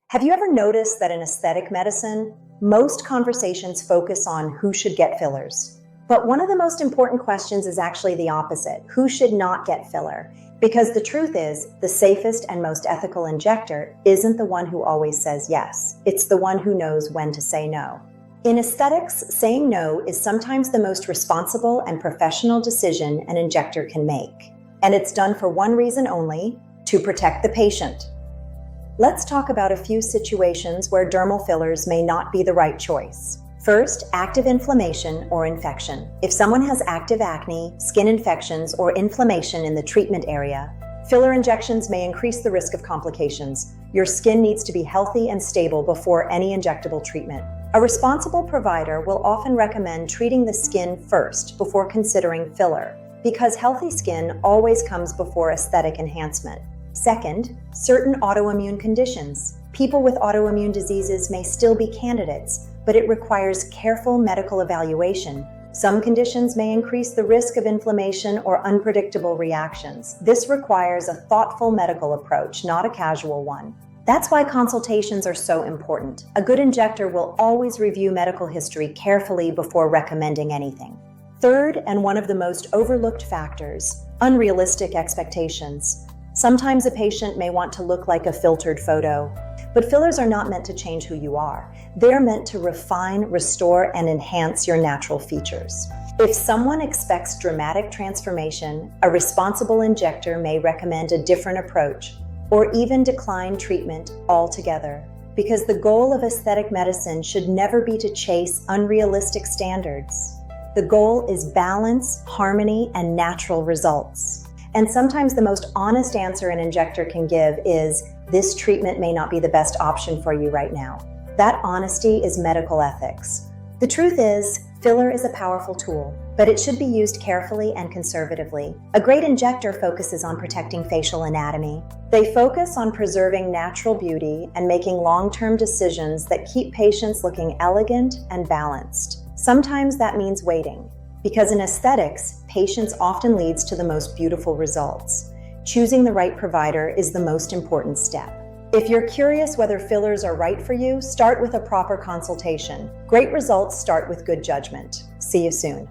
Have you ever noticed that in aesthetic medicine, most conversations focus on who should get fillers? But one of the most important questions is actually the opposite: who should not get filler? Because the truth is, the safest and most ethical injector isn't the one who always says yes. It's the one who knows when to say no. In aesthetics, saying no is sometimes the most responsible and professional decision an injector can make. And it's done for one reason only: to protect the patient. Let's talk about a few situations where dermal fillers may not be the right choice. First, active inflammation or infection. If someone has active acne, skin infections, or inflammation in the treatment area, filler injections may increase the risk of complications. Your skin needs to be healthy and stable before any injectable treatment. A responsible provider will often recommend treating the skin first before considering filler, because healthy skin always comes before aesthetic enhancement. Second, certain autoimmune conditions. People with autoimmune diseases may still be candidates, but it requires careful medical evaluation. Some conditions may increase the risk of inflammation or unpredictable reactions. This requires a thoughtful medical approach, not a casual one. That's why consultations are so important. A good injector will always review medical history carefully before recommending anything. Third, and one of the most overlooked factors, unrealistic expectations. Sometimes a patient may want to look like a filtered photo, but fillers are not meant to change who you are. They're meant to refine, restore, and enhance your natural features. If someone expects dramatic transformation, a responsible injector may recommend a different approach, or even decline treatment altogether, because the goal of aesthetic medicine should never be to chase unrealistic standards. The goal is balance, harmony, and natural results. And sometimes the most honest answer an injector can give is, "This treatment may not be the best option for you right now." That honesty is medical ethics. The truth is, filler is a powerful tool, but it should be used carefully and conservatively. A great injector focuses on protecting facial anatomy. They focus on preserving natural beauty and making long-term decisions that keep patients looking elegant and balanced. Sometimes that means waiting, because in aesthetics, patience often leads to the most beautiful results. Choosing the right provider is the most important step. If you're curious whether fillers are right for you, start with a proper consultation. Great results start with good judgment. See you soon.